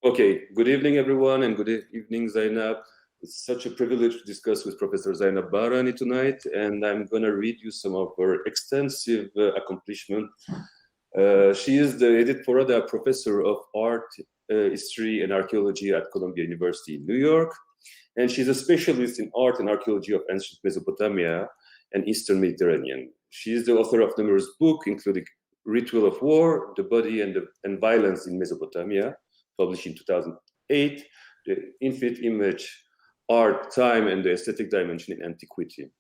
Okay, good evening, everyone, and good evening, Zainab. It's such a privilege to discuss with Professor Zainab Bahrani tonight, and I'm going to read you some of her extensive accomplishments. She is the Edith Porada Professor of Art, History, and Archaeology at Columbia University in New York, and she's a specialist in art and archaeology of ancient Mesopotamia and Eastern Mediterranean. She is the author of numerous books, including Ritual of War, The Body and Violence in Mesopotamia, published in 2008, The Infinite Image, Art, Time, and the Aesthetic Dimension in Antiquity.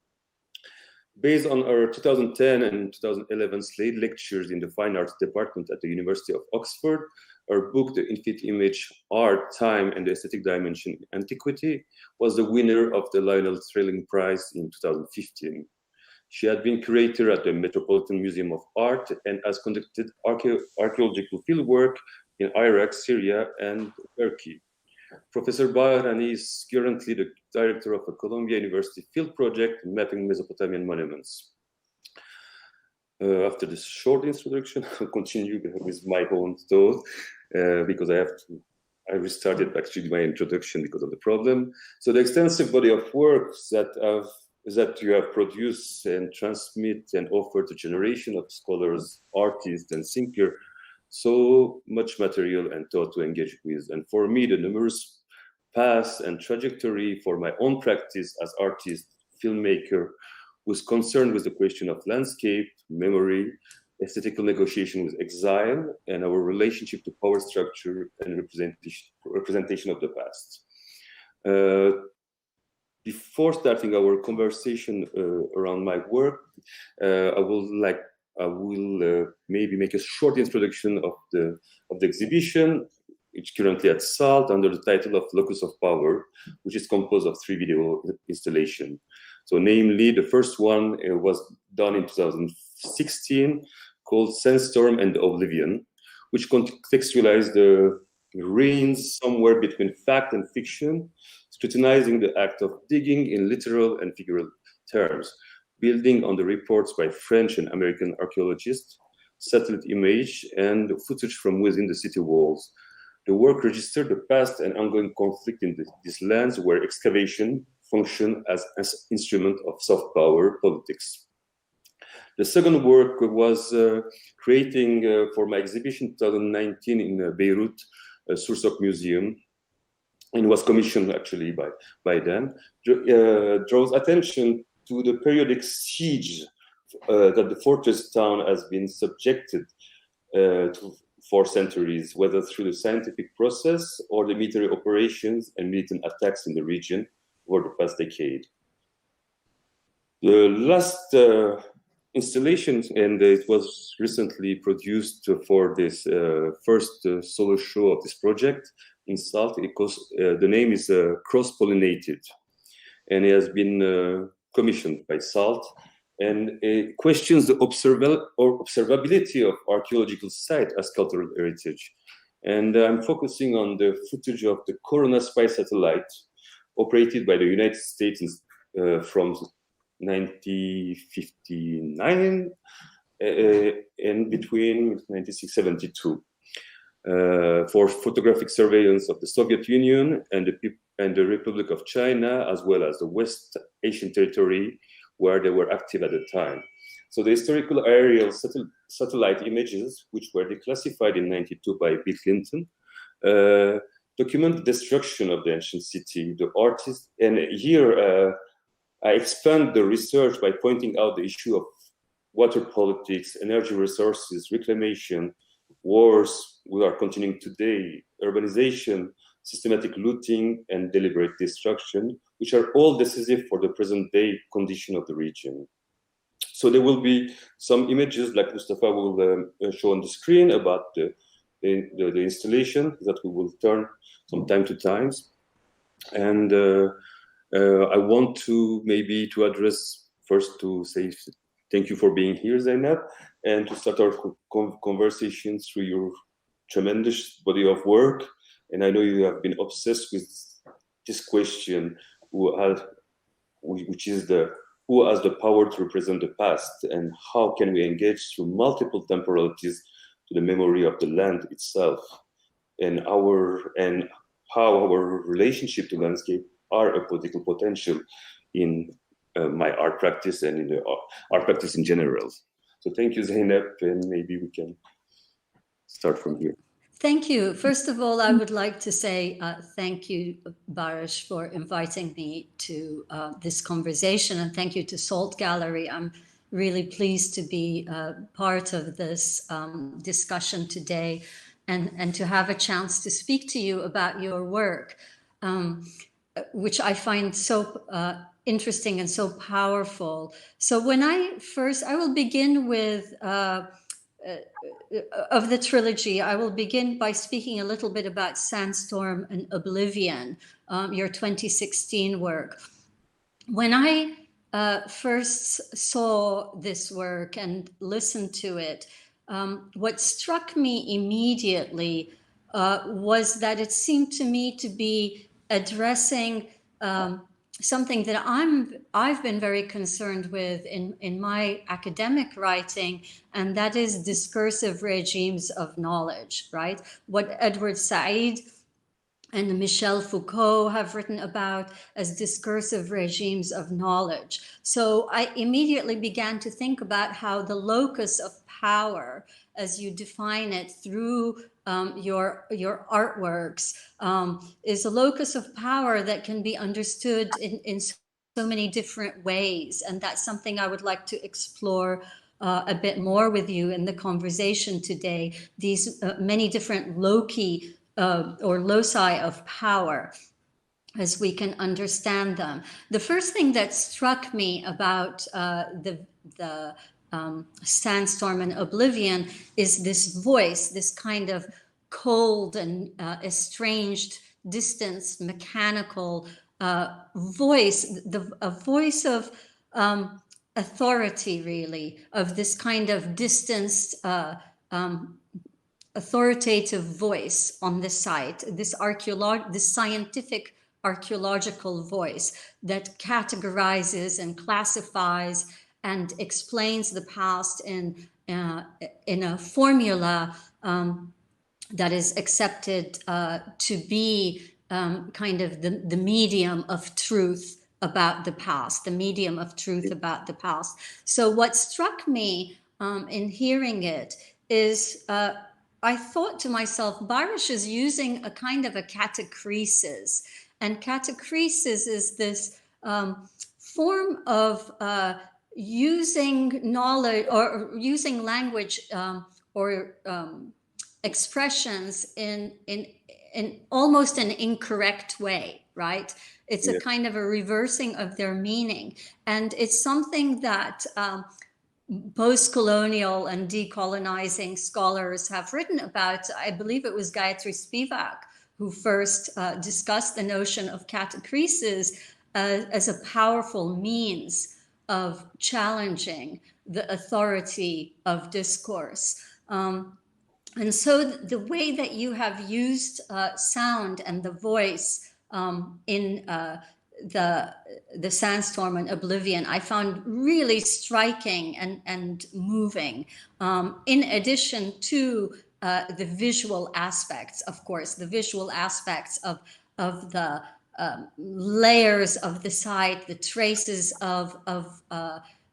Based on our 2010 and 2011 Slade lectures in the Fine Arts Department at the University of Oxford, our book, The Infinite Image, Art, Time, and the Aesthetic Dimension in Antiquity, was the winner of the Lionel Trilling Prize in 2015. She had been curator at the Metropolitan Museum of Art and has conducted archaeological fieldwork in Iraq, Syria, and Turkey. Professor Bahrani is currently the director of a Columbia University field project mapping Mesopotamian monuments. After this short introduction, I'll continue with my own thought because I restarted actually my introduction because of the problem. So the extensive body of works that you have produced and transmit and offer to generation of scholars, artists, and thinkers, so much material and thought to engage with. And for me, the numerous paths and trajectory for my own practice as artist, filmmaker, was concerned with the question of landscape, memory, aesthetical negotiation with exile, and our relationship to power structure and representation of the past. Before starting our conversation around my work, I will maybe make a short introduction of the exhibition, which currently at SALT under the title of Locus of Power, which is composed of 3 video installations. So namely, the first one was done in 2016, called Sandstorm and Oblivion, which contextualized the reigns somewhere between fact and fiction, scrutinizing the act of digging in literal and figurative terms, building on the reports by French and American archaeologists, satellite image, and footage from within the city walls. The work registered the past and ongoing conflict in these lands where excavation functioned as an instrument of soft power politics. The second work was creating for my exhibition 2019 in Beirut, Sursock Museum, and was commissioned actually by them, draws attention to the periodic siege that the fortress town has been subjected to for centuries, whether through the scientific process or the military operations and militant attacks in the region over the past decade. The last installation, and it was recently produced for this first solo show of this project in SALT. The name is Cross-Pollinated, and it has been commissioned by SALT, and it questions the observability of archaeological site as cultural heritage. And I'm focusing on the footage of the Corona spy satellite operated by the United States from 1959 and between 1972 for photographic surveillance of the Soviet Union and the Republic of China, as well as the West Asian territory where they were active at the time. So the historical aerial satellite images, which were declassified in 92 by Bill Clinton, document the destruction of the ancient city, the artists, and here I expand the research by pointing out the issue of water politics, energy resources, reclamation, wars we are continuing today, urbanization, systematic looting, and deliberate destruction, which are all decisive for the present-day condition of the region. So there will be some images, like Mustafa will show on the screen, about the installation that we will turn from time to time. And I want to maybe to address first to say thank you for being here, Zainab, and to start our conversation through your tremendous body of work. And I know you have been obsessed with this question, who has the power to represent the past, and how can we engage through multiple temporalities to the memory of the land itself. and how our relationship to landscape are a political potential in my art practice and in the art practice in general. So thank you, Zainab, and maybe we can start from here. Thank you. First of all, I would like to say thank you, Barış, for inviting me to this conversation, and thank you to SALT Gallery. I'm really pleased to be part of this discussion today and to have a chance to speak to you about your work, which I find so interesting and so powerful. So I will begin with of the trilogy, I will begin by speaking a little bit about Sandstorm and Oblivion, your 2016 work. When I first saw this work and listened to it, what struck me immediately was that it seemed to me to be addressing something that I've been very concerned with in my academic writing, and that is discursive regimes of knowledge, right? What Edward Said and Michel Foucault have written about as discursive regimes of knowledge. So I immediately began to think about how the locus of power, as you define it through your artworks, is a locus of power that can be understood in so many different ways. And that's something I would like to explore a bit more with you in the conversation today, these many different loci or loci of power, as we can understand them. The first thing that struck me about the Sandstorm and Oblivion is this voice, this kind of cold and estranged, distanced, mechanical voice, a voice of authority, really, of this kind of distanced, authoritative voice on the site, this scientific archaeological voice that categorizes and classifies and explains the past in a formula that is accepted to be kind of the medium of truth about the past, the medium of truth about the past. So what struck me in hearing it is I thought to myself, Barış is using a kind of a catachresis, and catachresis is this form of using knowledge or using language or expressions in almost an incorrect way, right? It's a kind of a reversing of their meaning, and it's something that post-colonial and decolonizing scholars have written about. I believe it was Gayatri Spivak who first discussed the notion of catachresis as a powerful means of challenging the authority of discourse. And so the way that you have used sound and the voice in the Sandstorm and Oblivion, I found really striking and moving. In addition to the visual aspects, of course, the visual aspects of the layers of the site, the traces of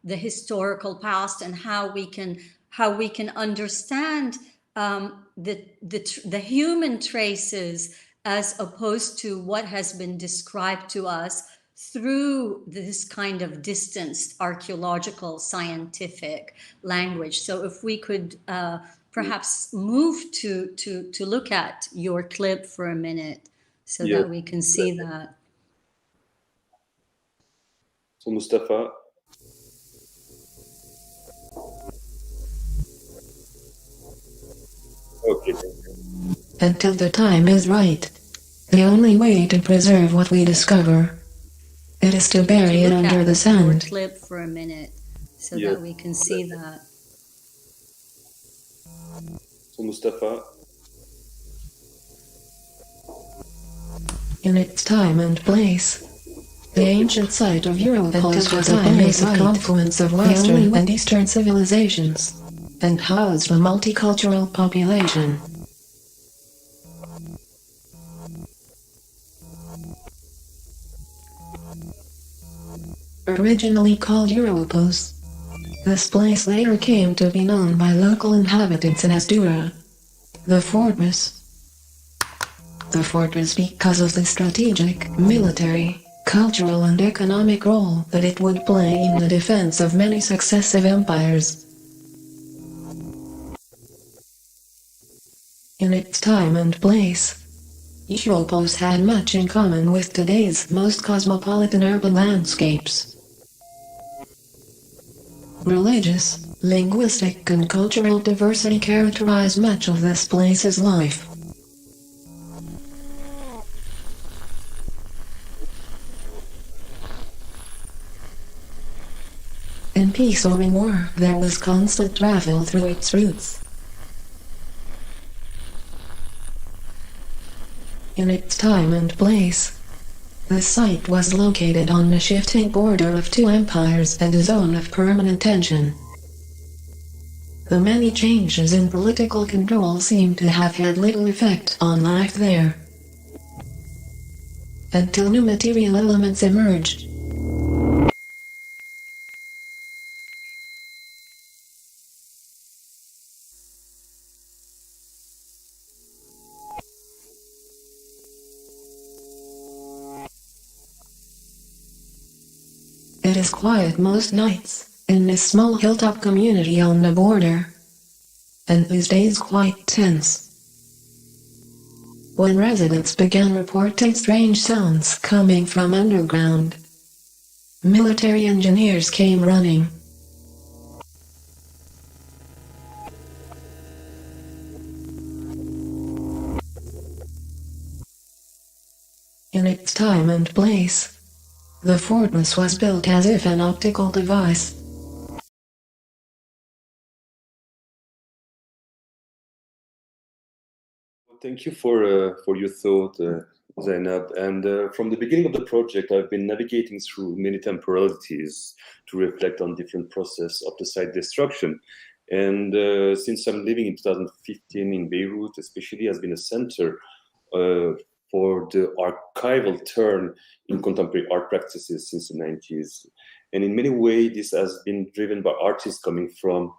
the historical past, and how we can understand the human traces as opposed to what has been described to us through this kind of distanced archaeological scientific language. So if we could perhaps move to look at your clip for a minute so that we can see that. So Mustafa. Okay. Until the time is right. The only way to preserve what we discover, it is to bury it under the sand. Clip for a minute so that we can see that. So Mustafa. In its time and place. The ancient site of Europolis was a basic confluence of Western and Eastern civilizations, and housed a multicultural population. originally called Europos. This place later came to be known by local inhabitants as Dura, the fortress. The fortress because of the strategic, military, cultural and economic role that it would play in the defense of many successive empires. In its time and place, Europos had much in common with today's most cosmopolitan urban landscapes. Religious, linguistic and cultural diversity characterize much of this place's life. In peace or in war, there was constant travel through its routes. In its time and place, the site was located on the shifting border of two empires and a zone of permanent tension. The many changes in political control seem to have had little effect on life there, until new material elements emerged. It is quiet most nights, in this small hilltop community on the border, and these days quite tense. When residents began reporting strange sounds coming from underground, military engineers came running. In its time and place, the fortress was built as if an optical device. Thank you for your thought, Zainab. And from the beginning of the project, I've been navigating through many temporalities to reflect on different process of the site destruction. And since I'm living in 2015 in Beirut, especially, has been a center for the archival turn in contemporary art practices since the 90s. And in many ways, this has been driven by artists coming from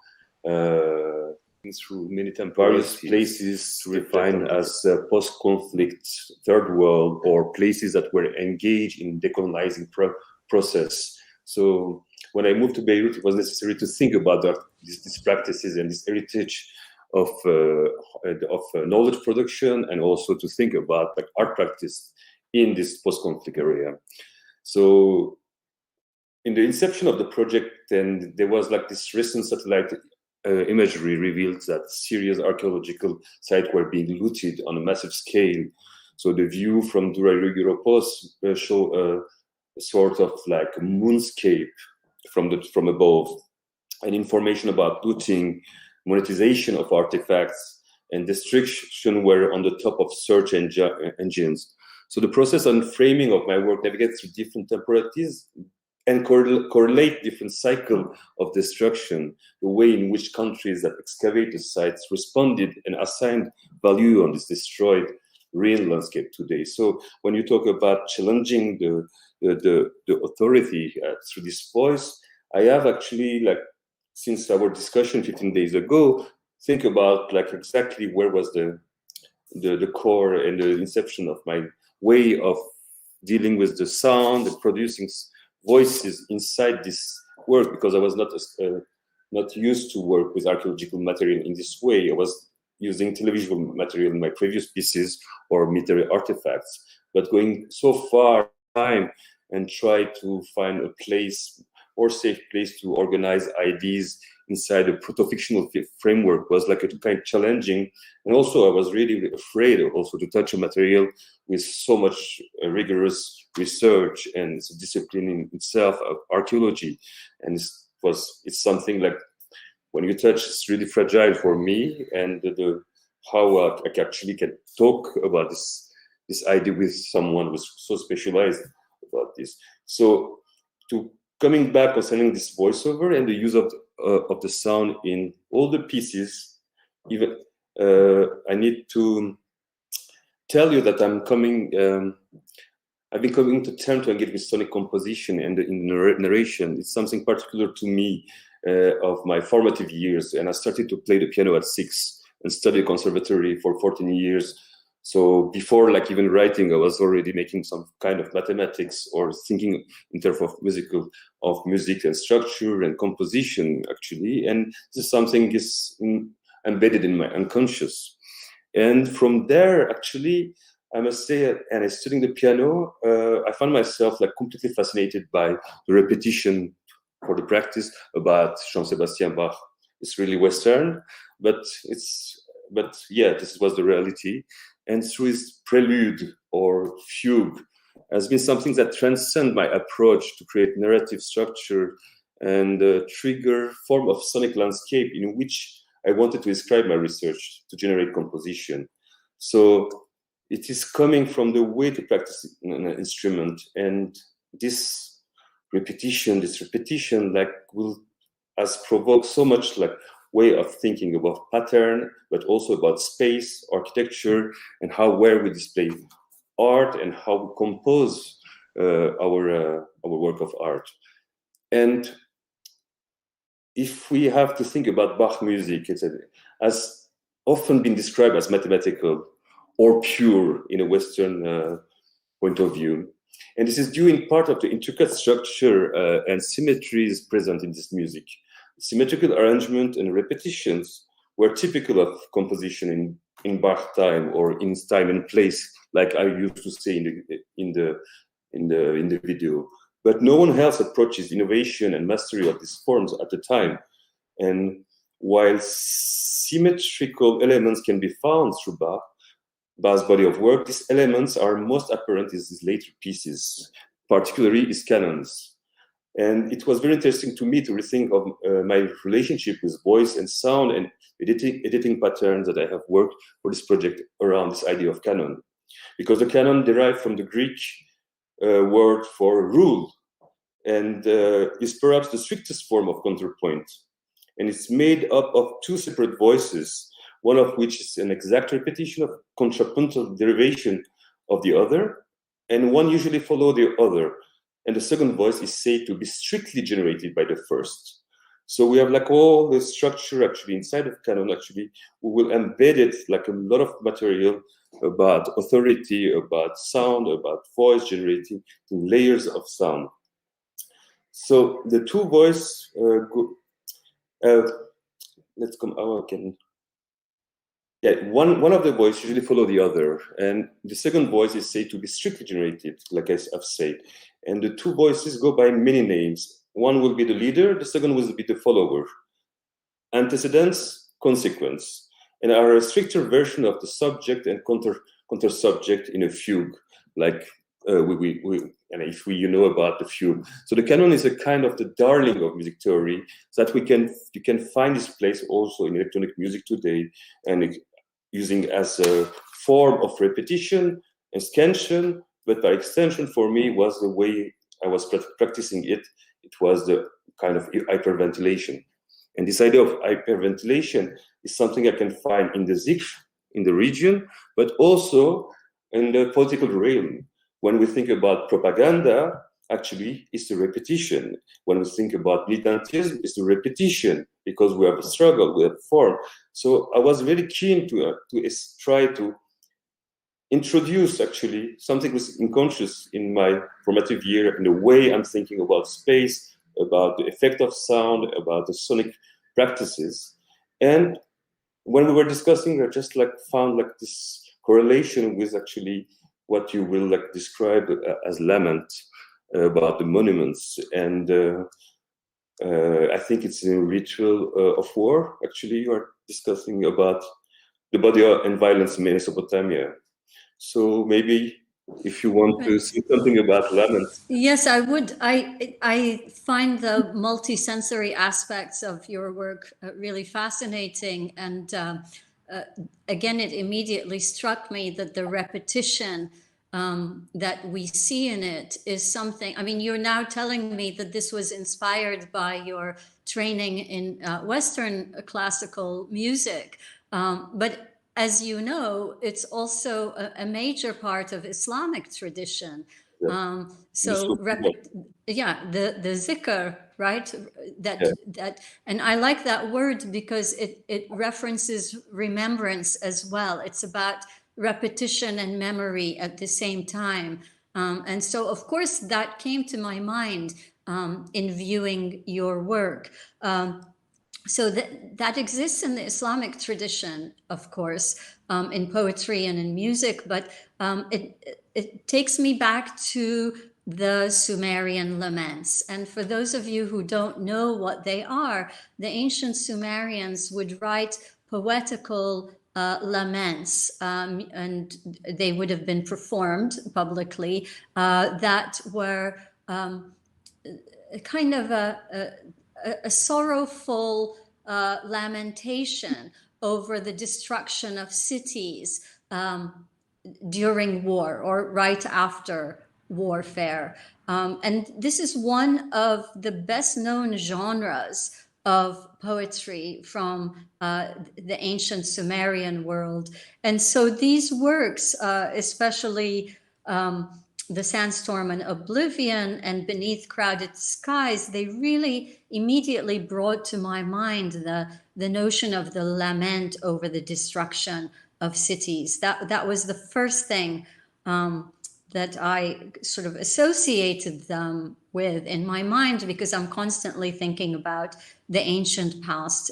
through many various places defined as post-conflict third world, or places that were engaged in decolonizing process. So when I moved to Beirut, it was necessary to think about these practices and this heritage of knowledge production, and also to think about like art practice in this post-conflict area. So in the inception of the project, then there was like this recent satellite imagery revealed that Syria's archaeological sites were being looted on a massive scale. So the view from Dura Europos show a sort of like moonscape from above, and information about looting, monetization of artifacts, and destruction were on the top of search engines. So the process and framing of my work navigates through different temporalities and correlate different cycle of destruction, the way in which countries that excavate the sites responded and assigned value on this destroyed real landscape today. So when you talk about challenging the authority through this voice, I have actually, like, since our discussion 15 days ago, think about like exactly where was the core and the inception of my way of dealing with the sound, the producing voices inside this work, because I was not used to work with archaeological material in this way. I was using televisual material in my previous pieces or military artifacts, but going so far time and try to find a place or safe place to organize ideas inside a proto-fictional framework was like a kind of challenging. And also I was really afraid also to touch a material with so much rigorous research and discipline in itself of archaeology. And it's something like when you touch, it's really fragile for me, and how I actually can talk about this idea with someone who's so specialized about this. So coming back concerning this voiceover and the use of the sound in all the pieces, even I need to tell you that I'm coming I've been coming to terms to engage with sonic composition and in narration. It's something particular to me of my formative years. And I started to play the piano at 6 and studied conservatory for 14 years. So before like even writing, I was already making some kind of mathematics or thinking in terms of music and structure and composition actually. And this is something is embedded in my unconscious. And from there, actually, I must say, and I studying the piano, I found myself like completely fascinated by the repetition for the practice about Jean-Sébastien Bach. It's really Western, but yeah, this was the reality. And through his prelude or fugue has been something that transcends my approach to create narrative structure and trigger form of sonic landscape in which I wanted to describe my research to generate composition. So it is coming from the way to practice an instrument, and this repetition like has provoked so much like way of thinking about pattern, but also about space, architecture, and where we display art and how we compose our work of art. And if we have to think about Bach music, it has often been described as mathematical or pure in a Western point of view. And this is due in part of the intricate structure and symmetries present in this music. Symmetrical arrangement and repetitions were typical of composition in Bach time or in time and place, like I used to say in the video. But no one else approaches innovation and mastery of these forms at the time. And while symmetrical elements can be found through Bach's body of work, these elements are most apparent in his later pieces, particularly his canons. And it was very interesting to me to rethink of my relationship with voice and sound and editing patterns that I have worked for this project around this idea of canon. Because the canon derived from the Greek word for rule, and is perhaps the strictest form of counterpoint. And it's made up of two separate voices, one of which is an exact repetition of contrapuntal derivation of the other, and one usually follows the other. And the second voice is said to be strictly generated by the first. So we have like all the structure actually inside of canon, actually, we will embed it like a lot of material about authority, about sound, about voice generating layers of sound. So the two voice, let's come out again. Yeah, one of the voices usually follow the other, and the second voice is said to be strictly generated, like I've said. And the two voices go by many names. One will be the leader, the second will be the follower. Antecedents, consequence, and are a stricter version of the subject and counter subject in a fugue, like and if you know about the fugue. So the canon is a kind of the darling of music theory, so that you can find this place also in electronic music today, and using as a form of repetition and scansion, but by extension for me was the way I was practicing it. It was the kind of hyperventilation. And this idea of hyperventilation is something I can find in the Zikr, in the region, but also in the political realm. When we think about propaganda, actually, it's the repetition. When we think about militantism, it's the repetition, because we have a struggle, we have form. So I was very keen to try to introduce actually something was unconscious in my formative year in the way I'm thinking about space, about the effect of sound, about the sonic practices. And when we were discussing, I just like found like this correlation with actually what you will like describe as lament about the monuments. And I think it's a ritual of war. Actually, you are discussing about the body and violence in Mesopotamia. So maybe if you want to say something about laments. Yes, I would. I find the multisensory aspects of your work really fascinating. And again, it immediately struck me that the repetition that we see in it is something. I mean, you're now telling me that this was inspired by your training in Western classical music. But as you know, it's also a major part of Islamic tradition. So the zikr, right? That, and I like that word because it references remembrance as well. It's about repetition and memory at the same time. And so, of course, that came to my mind in viewing your work. So that exists in the Islamic tradition, of course, in poetry and in music, but it takes me back to the Sumerian Laments. And for those of you who don't know what they are, the ancient Sumerians would write poetical laments, and they would have been performed publicly, that were kind of a sorrowful lamentation over the destruction of cities during war or right after warfare. And this is one of the best known genres of poetry from the ancient Sumerian world. And so these works, especially the Sandstorm and Oblivion and Beneath Crowded Skies, they really immediately brought to my mind the notion of the lament over the destruction of cities. That was the first thing that I sort of associated them with in my mind, because I'm constantly thinking about the ancient past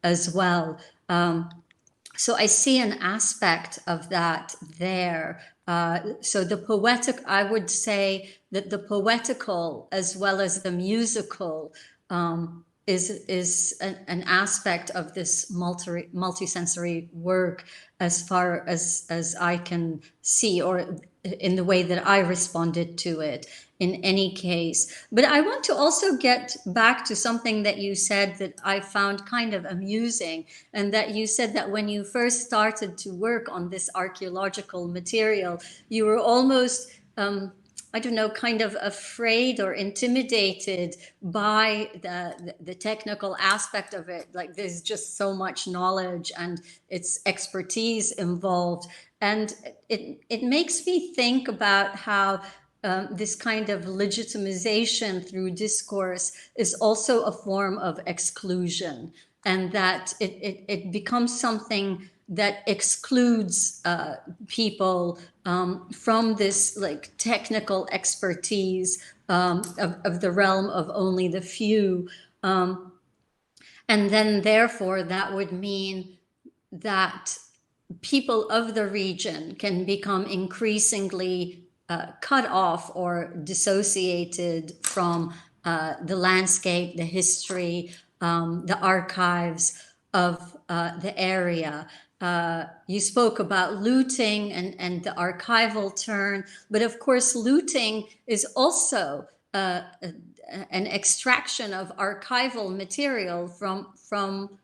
as well. So I see an aspect of that there. So the poetic, I would say that the poetical as well as the musical is an aspect of this multisensory work, as far as I can see, or in the way that I responded to it in any case. But I want to also get back to something that you said that I found kind of amusing, and that you said that when you first started to work on this archaeological material, you were almost I don't know, kind of afraid or intimidated by the technical aspect of it. Like, there's just so much knowledge and it's expertise involved. And it makes me think about how this kind of legitimization through discourse is also a form of exclusion, and that it becomes something that excludes people from this like technical expertise of the realm of only the few. And then therefore that would mean that people of the region can become increasingly cut off or dissociated from the landscape, the history, the archives of the area. You spoke about looting and the archival turn, but of course looting is also an extraction of archival material from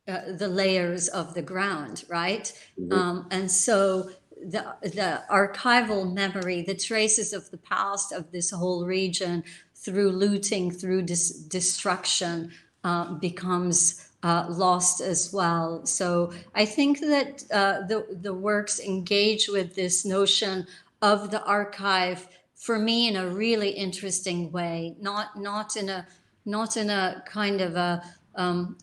the layers of the ground, right? Mm-hmm. And so the archival memory, the traces of the past of this whole region through looting, through destruction, becomes lost as well. So I think that the works engage with this notion of the archive, for me, in a really interesting way, not in a kind of a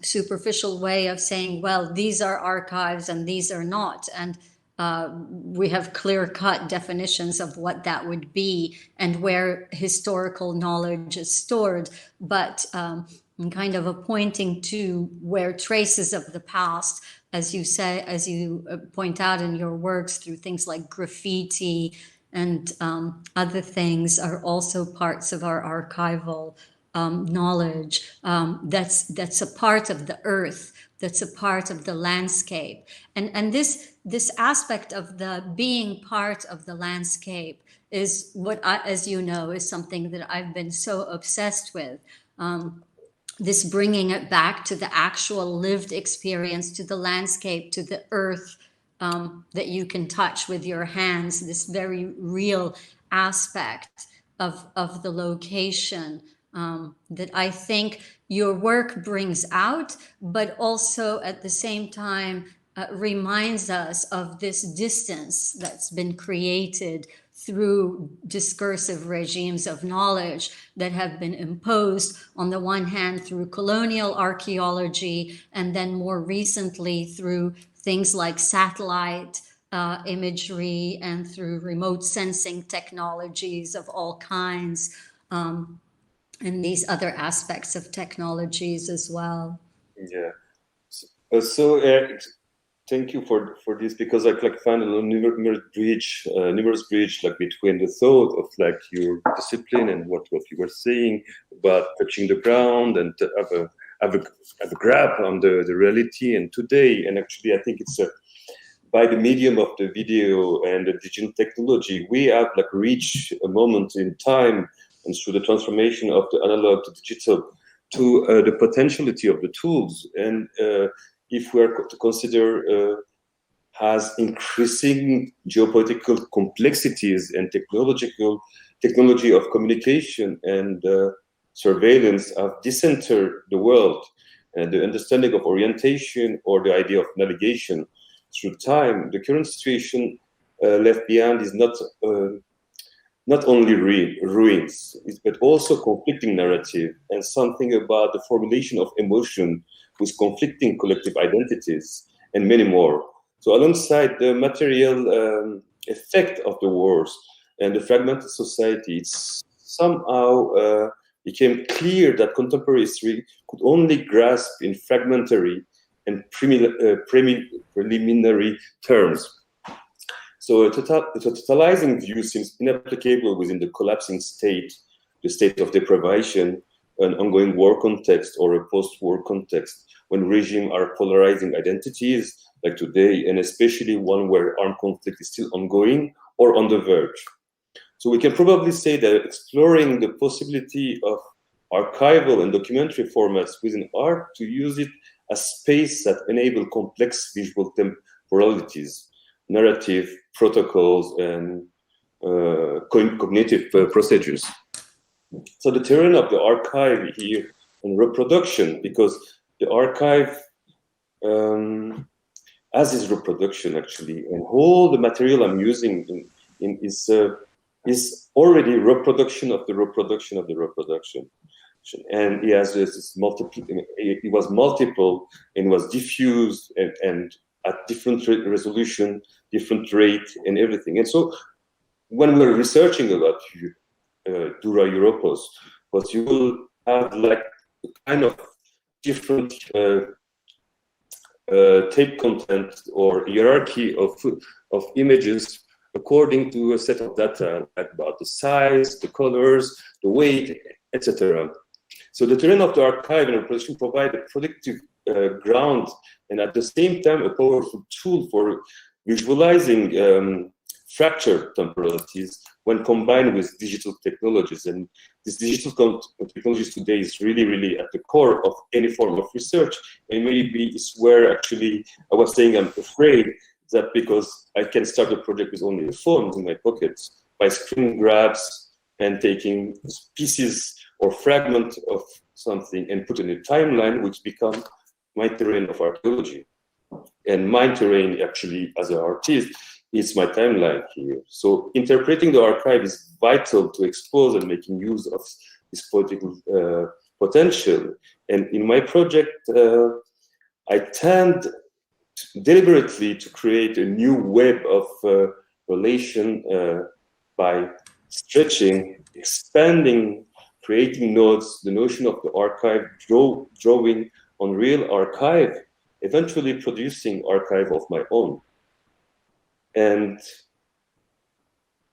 superficial way of saying, well, these are archives and these are not, and we have clear-cut definitions of what that would be and where historical knowledge is stored, but kind of a pointing to where traces of the past, as you say, as you point out in your works, through things like graffiti and other things, are also parts of our archival knowledge. That's a part of the earth, that's a part of the landscape, and this aspect of the being part of the landscape is what I, as you know, is something that I've been so obsessed with. This bringing it back to the actual lived experience, to the landscape, to the earth that you can touch with your hands, this very real aspect of the location that I think your work brings out, but also at the same time reminds us of this distance that's been created through discursive regimes of knowledge that have been imposed, on the one hand, through colonial archaeology, and then more recently through things like satellite imagery and through remote sensing technologies of all kinds, and these other aspects of technologies as well. Yeah. Thank you for this, because I find a numerous bridge like between the thought of like your discipline and what you were saying about touching the ground and to have a grab on the reality and today. And actually, I think it's by the medium of the video and the digital technology, we have like reached a moment in time, and through the transformation of the analog to digital, to the potentiality of the tools. And if we are to consider has increasing geopolitical complexities and technology of communication and surveillance have decentered the world, and the understanding of orientation or the idea of navigation through time, the current situation left behind is not only ruins, but also conflicting narrative and something about the formulation of emotion with conflicting collective identities and many more. So alongside the material effect of the wars and the fragmented society, it's somehow became clear that contemporary history could only grasp in fragmentary and preliminary terms. So a totalizing view seems inapplicable within the collapsing state, the state of deprivation, an ongoing war context or a post-war context, when regimes are polarizing identities like today, and especially one where armed conflict is still ongoing or on the verge. So we can probably say that exploring the possibility of archival and documentary formats within art to use it as space that enable complex visual temporalities, narrative, protocols, and cognitive procedures. So the terrain of the archive here and reproduction, because the archive as is reproduction actually, and all the material I'm using is already reproduction of the reproduction of the reproduction. And he has this multiple, it was multiple and was diffused and at different resolution, different rate and everything. And so when we're researching about Dura Europos, what you will have like a kind of different tape content or hierarchy of images according to a set of data about the size, the colors, the weight, etc. So the terrain of the archive and reproduction provide a productive ground and at the same time a powerful tool for visualizing fractured temporalities when combined with digital technologies. And this digital technologies today is really, really at the core of any form of research. And maybe it's where actually I was saying I'm afraid that because I can start a project with only a phone in my pockets by screen grabs and taking pieces or fragment of something and put in a timeline, which become my terrain of archaeology. And my terrain actually as an artist is my timeline here. So interpreting the archive is vital to expose and making use of this political potential. And in my project, I tend deliberately to create a new web of relation by stretching, expanding, creating nodes, the notion of the archive, drawing on real archive, eventually producing archive of my own. And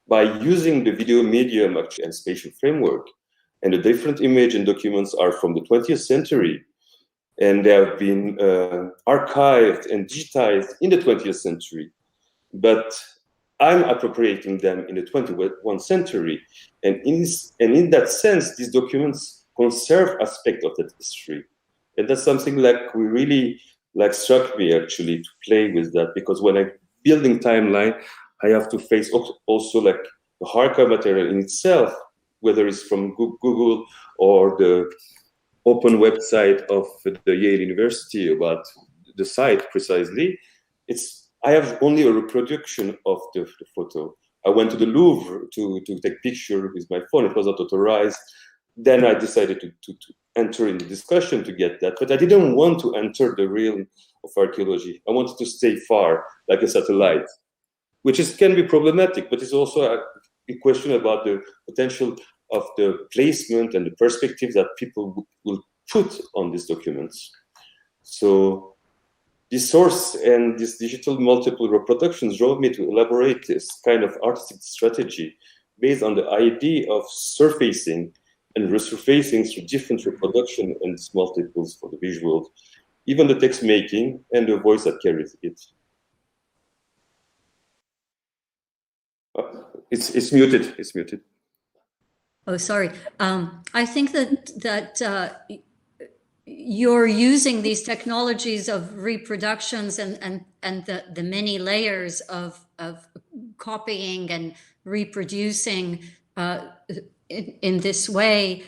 by using the video medium and spatial framework, and the different image and documents are from the 20th century, and they have been archived and digitized in the 20th century, but I'm appropriating them in the 21st century. And in that sense, these documents conserve aspect of that history. And that's something like we really struck me actually to play with that, because when I'm building timeline, I have to face also like the archive material in itself, whether it's from Google or the open website of the Yale University about the site precisely, I have only a reproduction of the photo. I went to the Louvre to take picture with my phone. It was not authorized. Then I decided to enter in the discussion to get that, but I didn't want to enter the realm of archaeology. I wanted to stay far, like a satellite, which can be problematic, but it's also a question about the potential of the placement and the perspective that people will put on these documents. So this source and this digital multiple reproductions drove me to elaborate this kind of artistic strategy based on the idea of surfacing and resurfacing through different reproduction and multiples for the visual, even the text making and the voice that carries it. It's muted. It's muted. Oh, sorry. I think that you're using these technologies of reproductions and the many layers of copying and reproducing in this way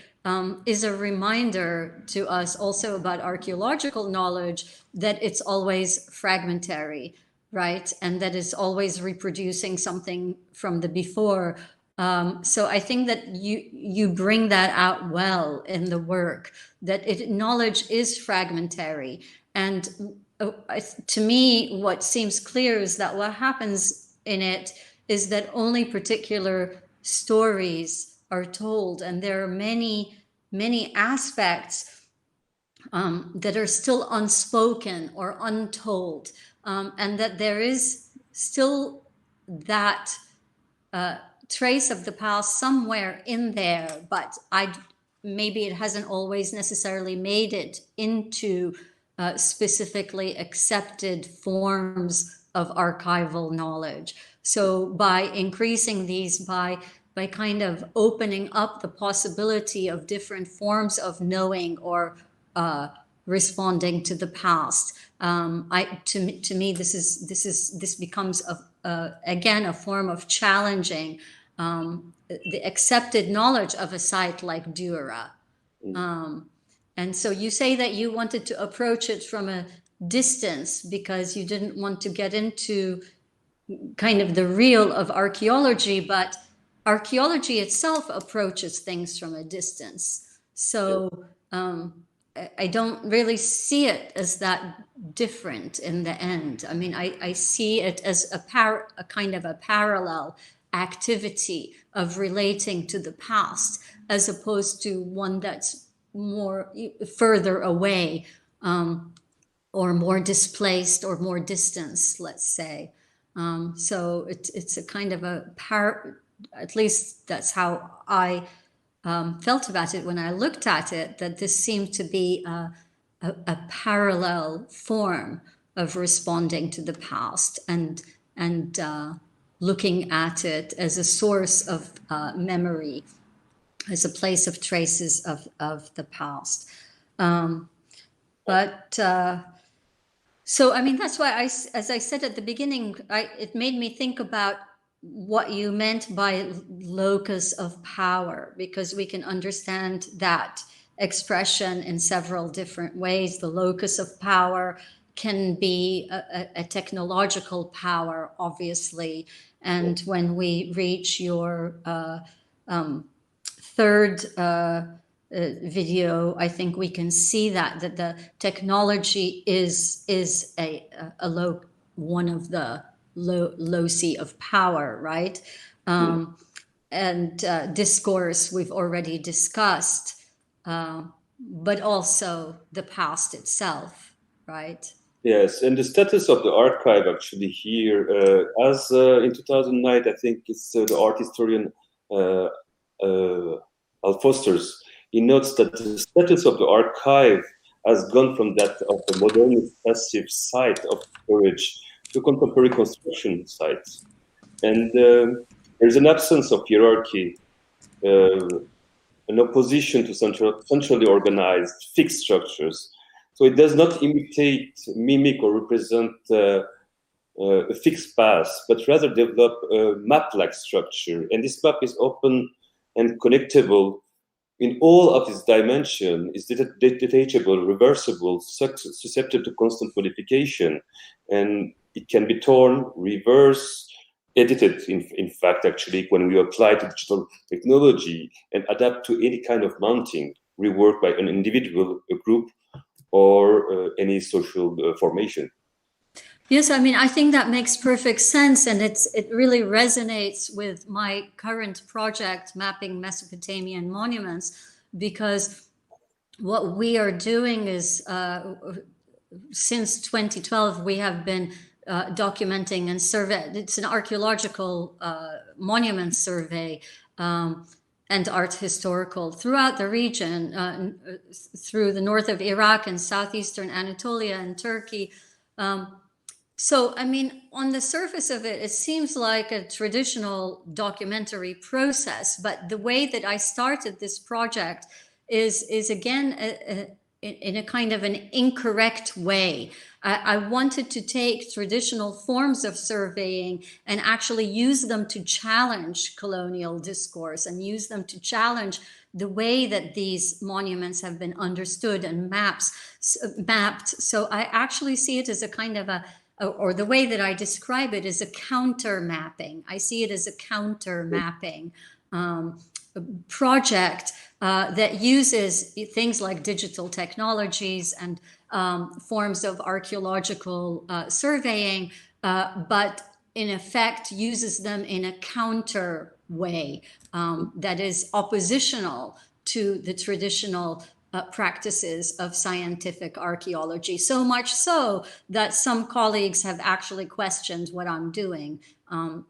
is a reminder to us also about archaeological knowledge, that it's always fragmentary, right? And that it's always reproducing something from the before. So I think that you bring that out well in the work, that knowledge is fragmentary. And to me, what seems clear is that what happens in it is that only particular stories are told, and there are many aspects that are still unspoken or untold, and that there is still that trace of the past somewhere in there, but maybe it hasn't always necessarily made it into specifically accepted forms of archival knowledge. So by increasing these, by kind of opening up the possibility of different forms of knowing or responding to the past, to me this becomes again a form of challenging the accepted knowledge of a site like Dura. And so you say that you wanted to approach it from a distance because you didn't want to get into kind of the real of archaeology, but archaeology itself approaches things from a distance. So I don't really see it as that different in the end. I mean, I see it as a kind of a parallel activity of relating to the past, as opposed to one that's more further away, or more displaced or more distanced, let's say. So it's a kind of at least that's how I felt about it when I looked at it, that this seemed to be a parallel form of responding to the past and looking at it as a source of memory, as a place of traces of the past. So, I mean, that's why as I said at the beginning, it made me think about what you meant by locus of power, because we can understand that expression in several different ways. The locus of power can be a technological power, obviously. And when we reach your third video, I think we can see that the technology is one of the loci of power, right? And discourse we've already discussed, but also the past itself, right? Yes, and the status of the archive actually here, as in 2009, I think it's the art historian Al Foster's, he notes that the status of the archive has gone from that of the modernist passive site of storage to contemporary construction sites. And there's an absence of hierarchy, an opposition to centrally organized fixed structures. So it does not imitate, mimic, or represent a fixed path, but rather develop a map-like structure. And this map is open and connectable in all of its dimension, is detachable, reversible, susceptible to constant modification. And it can be torn, reversed, edited, in fact, actually, when we apply to digital technology and adapt to any kind of mounting, reworked by an individual, a group, or any social formation. Yes, I mean, I think that makes perfect sense, and it really resonates with my current project, mapping Mesopotamian monuments, because what we are doing is, since 2012, we have been documenting and survey. It's an archaeological monument survey and art historical throughout the region, through the north of Iraq and southeastern Anatolia and Turkey. So, I mean, on the surface of it, it seems like a traditional documentary process, but the way that I started this project is again, in a kind of an incorrect way. I wanted to take traditional forms of surveying and actually use them to challenge colonial discourse and use them to challenge the way that these monuments have been understood and mapped. So I actually see it as a kind of or the way that I describe it is a counter mapping. I see it as a counter mapping project that uses things like digital technologies and forms of archaeological surveying, but in effect uses them in a counter way that is oppositional to the traditional practices of scientific archaeology, so much so that some colleagues have actually questioned what I'm doing,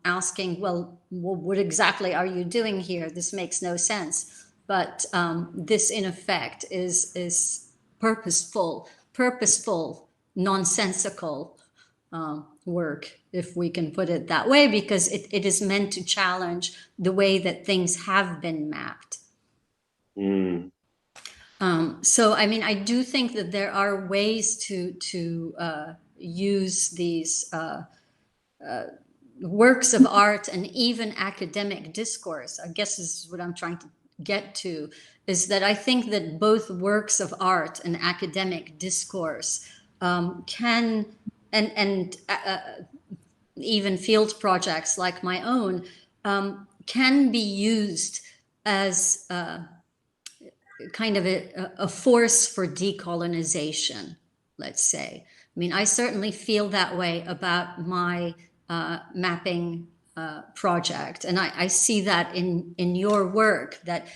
asking, well, what exactly are you doing here? This makes no sense. But this, in effect, is purposeful, nonsensical work, if we can put it that way, because it is meant to challenge the way that things have been mapped. Mm. So, I mean, I do think that there are ways to use these works of art and even academic discourse. I guess this is what I'm trying to get to, is that I think that both works of art and academic discourse can, and even field projects like my own, can be used as kind of a force for decolonization, let's say. I mean, I certainly feel that way about my mapping project, and I see that in your work, that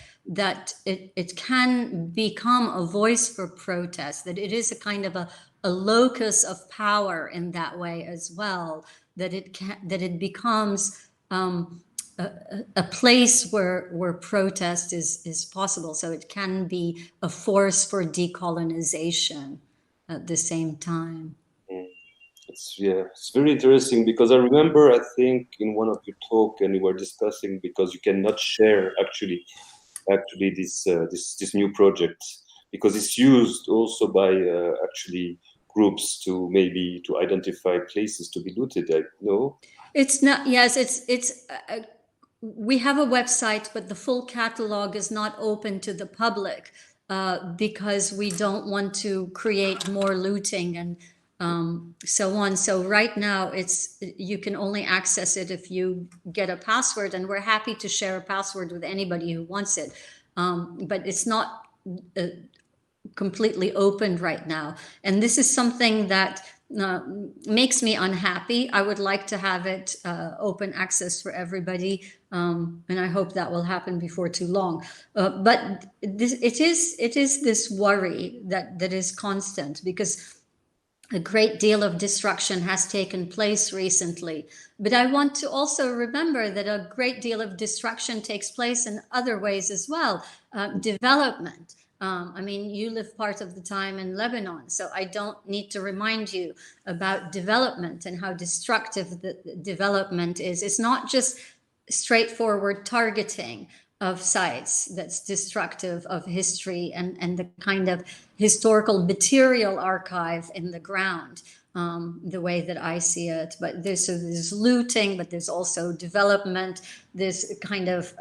it can become a voice for protest, that it is a kind of a locus of power in that way as well, that it becomes a place where protest is possible. So it can be a force for decolonization at the same time. It's very interesting, because I remember, I think, in one of your talk, and you were discussing, because you cannot share actually this new project, because it's used also by actually groups to maybe to identify places to be looted. I know it's not. Yes, it's. We have a website, but the full catalog is not open to the public because we don't want to create more looting and so on. So right now, you can only access it if you get a password, and we're happy to share a password with anybody who wants it. But it's not completely open right now, and this is something that makes me unhappy. I would like to have it open access for everybody, and I hope that will happen before too long. But it is this worry that is constant, because a great deal of destruction has taken place recently. But I want to also remember that a great deal of destruction takes place in other ways as well. Development. I mean, you live part of the time in Lebanon, so I don't need to remind you about development and how destructive the development is. It's not just straightforward targeting of sites that's destructive of history and the kind of historical material archive in the ground, the way that I see it. But there's looting, but there's also development, there's kind of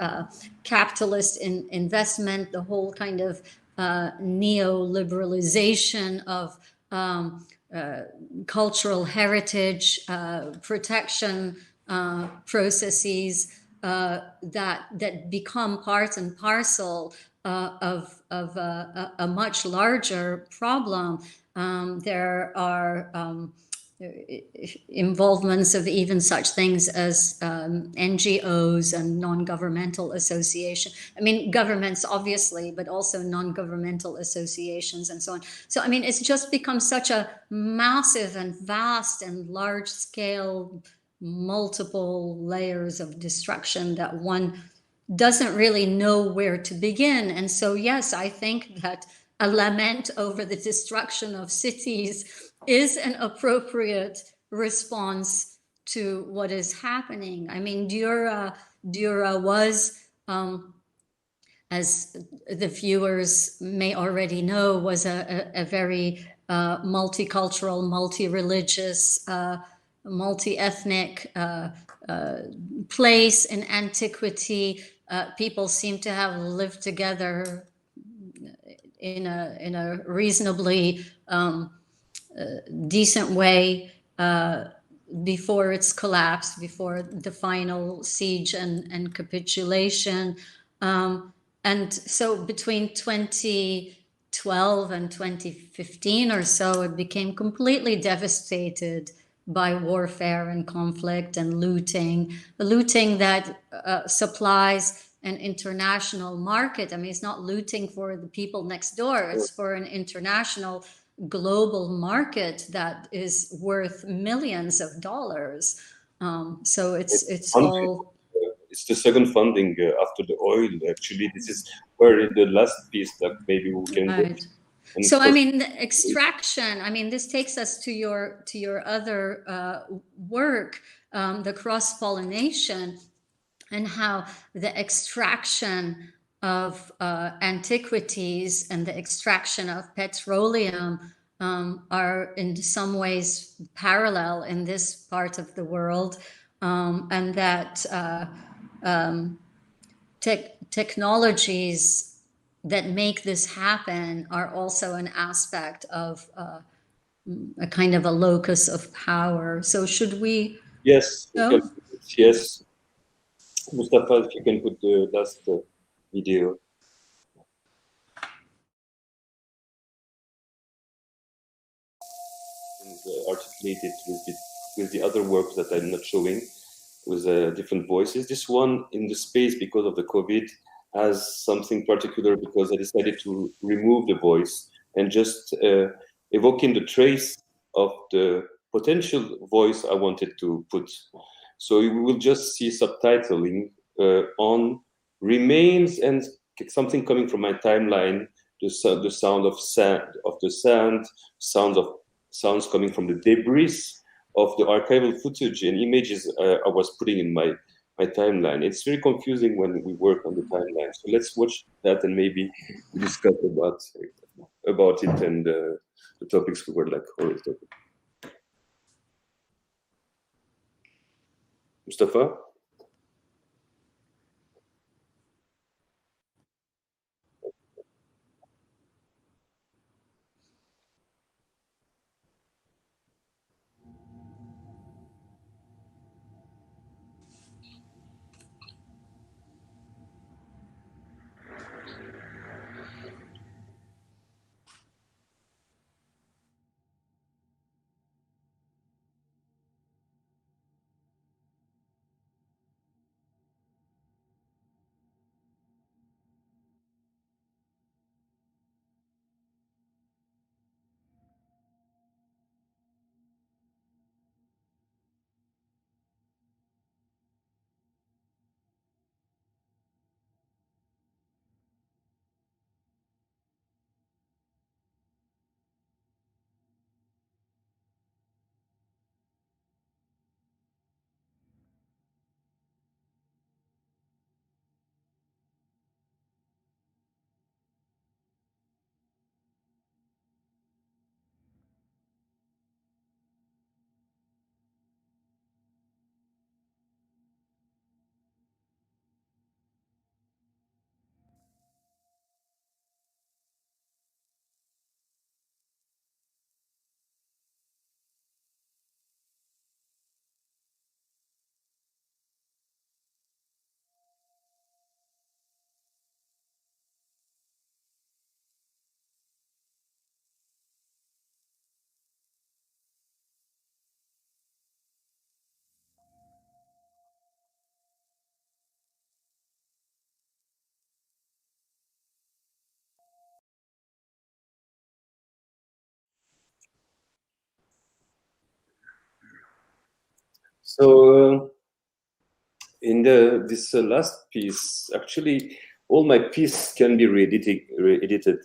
capitalist investment, the whole kind of neoliberalization of cultural heritage protection processes that become part and parcel of a much larger problem. There are involvements of even such things as NGOs and non-governmental associations. I mean, governments obviously, but also non-governmental associations and so on. So, I mean, it's just become such a massive and vast and large-scale, multiple layers of destruction that one doesn't really know where to begin. And so, yes, I think that a lament over the destruction of cities is an appropriate response to what is happening. I mean, Dura was, as the viewers may already know, was a very multicultural, multi-religious, multi-ethnic place in antiquity. People seem to have lived together in a reasonably decent way before its collapse, before the final siege and capitulation. And so between 2012 and 2015 or so, it became completely devastated by warfare and conflict and looting that supplies an international market. I mean, it's not looting for the people next door, it's for an international global market that is worth millions of dollars. So it's all... It's the second funding after the oil, actually. This is where in the last piece that maybe we can right. So I mean, the extraction, I mean, this takes us to your other work, the cross-pollination, and how the extraction of antiquities and the extraction of petroleum are in some ways parallel in this part of the world, and that technologies that make this happen are also an aspect of a kind of a locus of power. So should we... Yes, go? yes. Mustafa, if you can put the last video. And articulate it with the other works that I'm not showing, with different voices. This one in the space, because of the COVID, has something particular because I decided to remove the voice and just evoking the trace of the potential voice I wanted to put. So you will just see subtitling on remains and something coming from my timeline, the sound of sand, sounds coming from the debris of the archival footage and images I was putting in my timeline. It's very confusing when we work on the timeline. So let's watch that and maybe discuss about it and the topics we were like always talking. Mustafa? So in this last piece, actually, all my pieces can be re-edited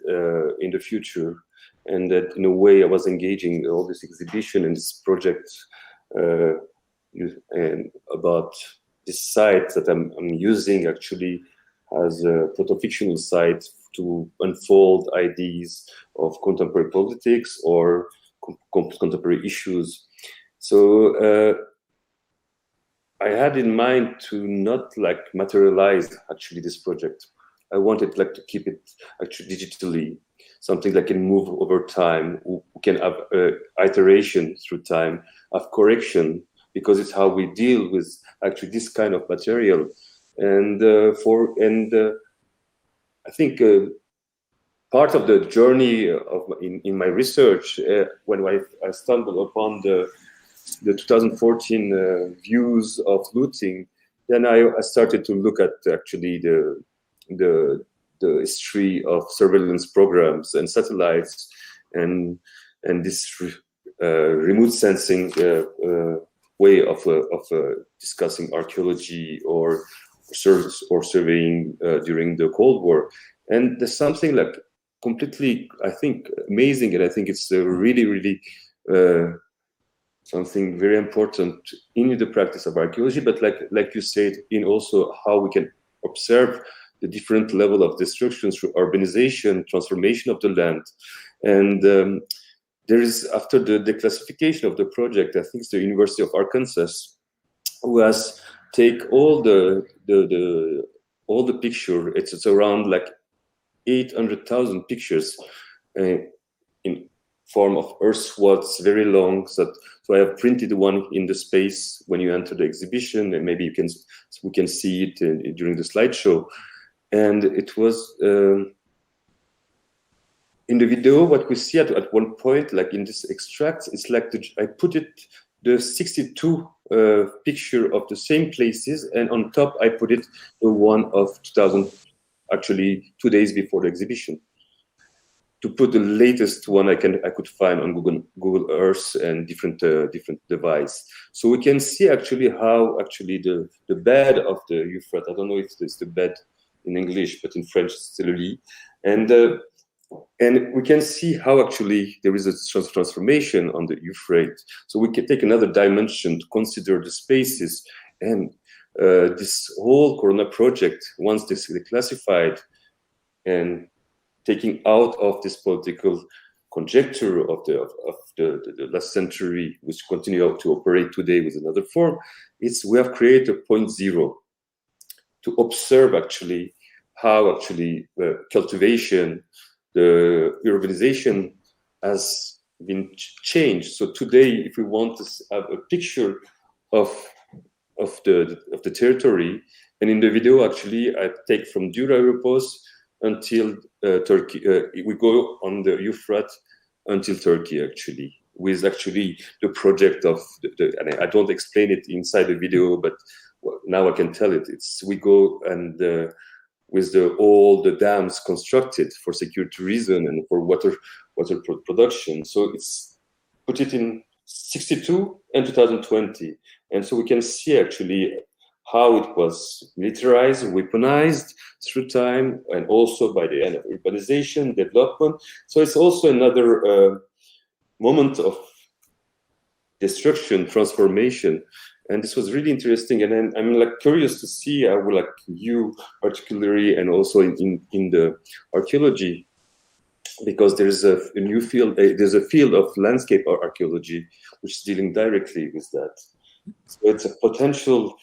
in the future, and that in a way I was engaging all this exhibition and this project and about this site that I'm using actually as a proto-fictional site to unfold ideas of contemporary politics or contemporary issues. So I had in mind to not like materialize actually this project. I wanted like to keep it actually digitally, something that can move over time, who can have iteration through time, have correction, because it's how we deal with actually this kind of material. And I think part of the journey of in my research, when I stumbled upon the 2014 views of looting, then I started to look at actually the history of surveillance programs and satellites and this remote sensing way of discussing archaeology or surveying during the Cold War. And there's something like completely, I think, amazing, and I think it's really something very important in the practice of archaeology, but like you said, in also how we can observe the different level of destruction through urbanization, transformation of the land. And there is, after the declassification of the project, I think it's the University of Arkansas, who has take all the picture. It's around like 800,000 pictures in form of earthswaths, very long. So I have printed one in the space when you enter the exhibition, and maybe we can see it during the slideshow. And it was in the video, what we see at one point, like in this extract, it's like I put it the 62 picture of the same places, and on top I put it the one of 2000, actually 2 days before the exhibition, to put the latest one I could find on Google Earth and different device. So we can see actually how actually the bed of the Euphrates, I don't know if it's the bed in English, but in French it's the lit, and we can see how actually there is a transformation on the Euphrates. So we can take another dimension to consider the spaces, and this whole Corona project, once this is declassified and taking out of this political conjecture of the last century, which continue to operate today with another form, we have created a point zero to observe actually how actually cultivation, the urbanization has been changed. So today, if we want to have a picture of the territory, and in the video actually I take from Dura Europos until Turkey. We go on the Euphrates until Turkey actually, with actually the project of and I don't explain it inside the video, but now I can tell it. We go and with all the dams constructed for security reason and for water production. So it's put it in 62 and 2020, and so we can see actually how it was militarized, weaponized through time, and also by the end of urbanization, development. So it's also another moment of destruction, transformation. And this was really interesting. And I'm like curious to see how like you particularly, and also in the archaeology, because there's a new field, there's a field of landscape archaeology, which is dealing directly with that. So it's a potential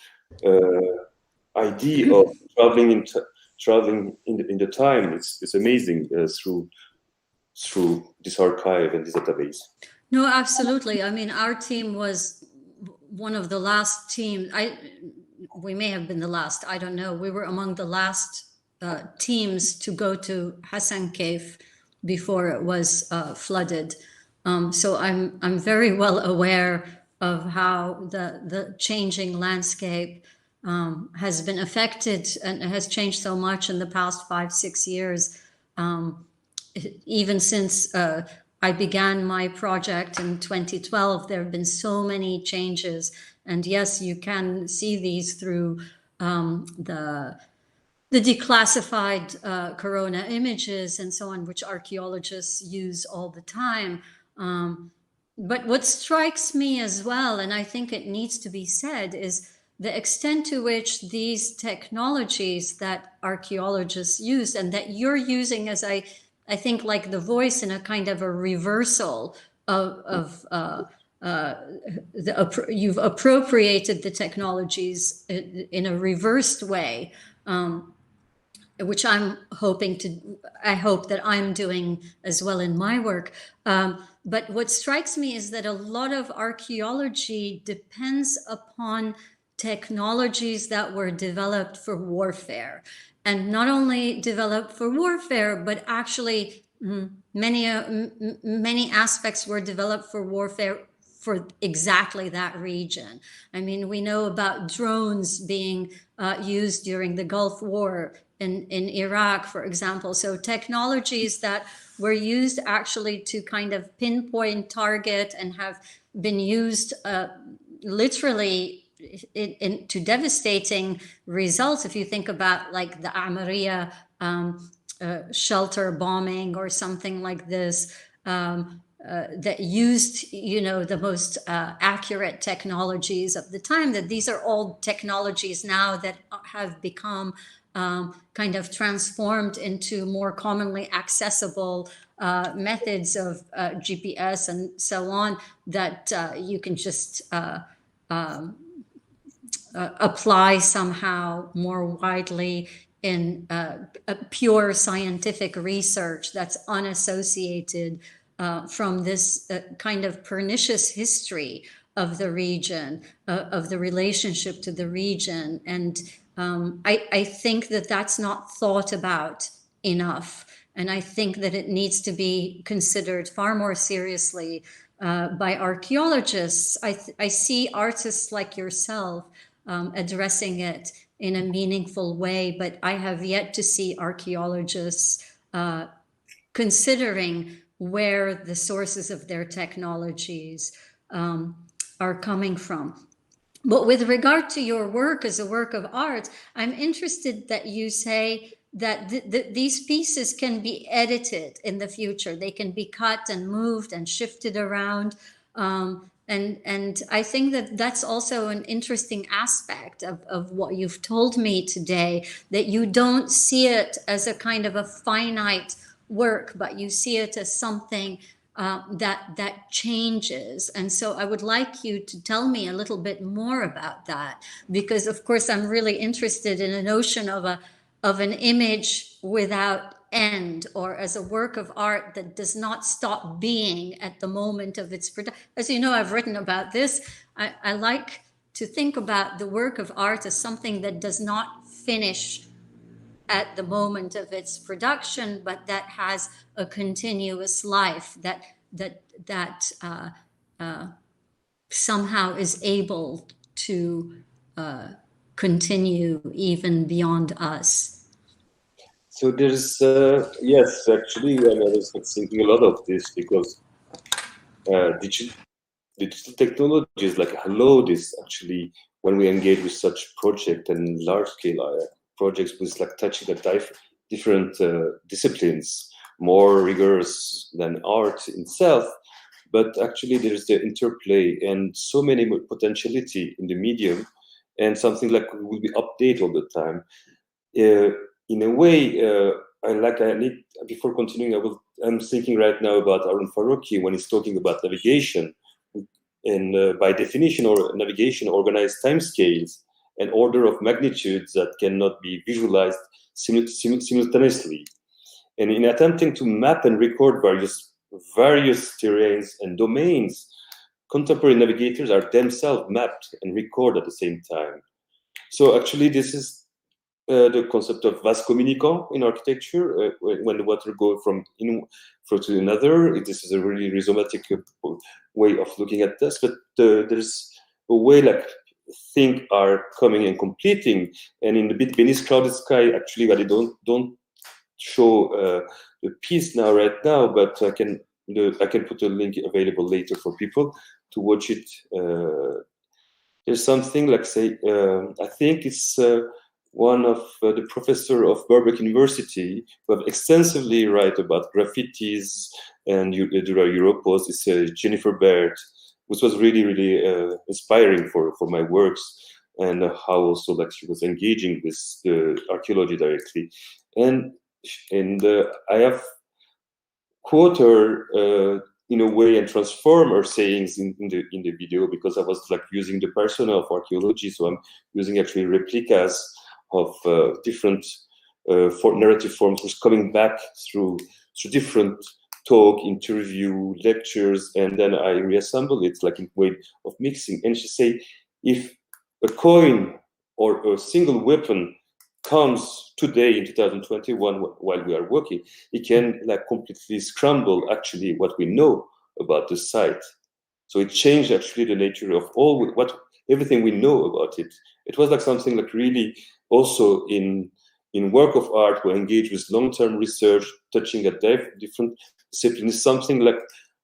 idea of traveling in the time. It's amazing through this archive and this database. No, absolutely. I mean, our team was one of the last teams. We may have been the last. I don't know. We were among the last teams to go to Hassan Cave before it was flooded. So I'm very well aware of how the changing landscape has been affected and has changed so much in the past 5-6 years. Even since I began my project in 2012, there have been so many changes And yes, you can see these through the declassified corona images and so on, which archaeologists use all the time. But what strikes me as well, and I think it needs to be said, is the extent to which these technologies that archaeologists use and that you're using, as I think, like the voice, in a kind of a reversal of you've appropriated the technologies in a reversed way, which I hope that I'm doing as well in my work. But what strikes me is that a lot of archaeology depends upon technologies that were developed for warfare, and not only developed for warfare, but actually many aspects were developed for warfare for exactly that region. I mean, we know about drones being used during the Gulf War in Iraq, for example. So technologies that were used actually to kind of pinpoint, target, and have been used literally to devastating results. If you think about like the Amaria shelter bombing or something like this, that used, the most accurate technologies of the time, that these are all technologies now that have become kind of transformed into more commonly accessible methods of GPS and so on, that you can just apply somehow more widely in a pure scientific research that's unassociated from this kind of pernicious history of the region, of the relationship to the region. And I think that that's not thought about enough. And I think that it needs to be considered far more seriously by archaeologists. I see artists like yourself addressing it in a meaningful way, but I have yet to see archaeologists considering where the sources of their technologies are coming from. But with regard to your work as a work of art, I'm interested that you say that these pieces can be edited in the future. They can be cut and moved and shifted around. And I think that that's also an interesting aspect of what you've told me today, that you don't see it as a kind of a finite work, but you see it as something that changes. And so I would like you to tell me a little bit more about that, because of course I'm really interested in a notion of an image without end, or as a work of art that does not stop being at the moment of its production. As you know, I've written about this. I like to think about the work of art as something that does not finish at the moment of its production, but that has a continuous life, that somehow is able to continue even beyond us. So there's, yes, actually, I was thinking a lot of this, because digital technologies allow this, actually, when we engage with such project and large-scale projects with touching at different disciplines, more rigorous than art itself, but actually there's the interplay and so many potentiality in the medium, and something will be updated all the time. In a way, before continuing, I'm thinking right now about Arun Faruqi when he's talking about navigation, and by definition, or navigation organized timescales and order of magnitudes that cannot be visualized simultaneously. And in attempting to map and record various terrains and domains, contemporary navigators are themselves mapped and record at the same time. So actually, this is the concept of vase communicant in architecture, when the water goes from to another. This is a really rhizomatic way of looking at this, but there's a way things are coming and completing, and in the bit beneath clouded sky, actually, but I don't show the piece right now, but I can put a link available later for people to watch it there's something like, say, I think it's one of the professor of Birkbeck University who have extensively write about graffitis and Europos, is Jennifer Baird, which was really, really inspiring for my works, and how also like she was engaging with the archaeology directly. And I have quote her in a way and transform her sayings in the video, because I was like using the persona of archaeology, so I'm using actually replicas of different narrative forms, which coming back through different talk, interview, lectures, and then I reassemble it like in a way of mixing. And she say, if a coin or a single weapon comes today in 2021 while we are working, it can like completely scramble actually what we know about the site. So it changed actually the nature of everything we know about it. It was like something like really also in work of art, we engage with long-term research, touching at different disciplines, something like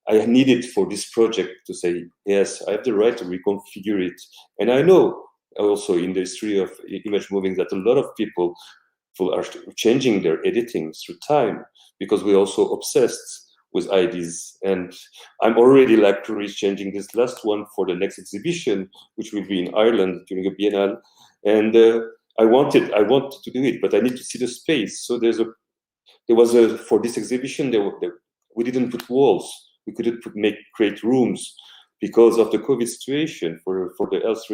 I needed for this project to say, yes, I have the right to reconfigure it. And I know also in the history of image moving that a lot of people are changing their editing through time, because we're also obsessed with ideas. And I'm already like changing this last one for the next exhibition, which will be in Ireland during a biennale. And I wanted to do it, but I need to see the space. So for this exhibition, we didn't put walls. We couldn't create rooms because of the COVID situation for the health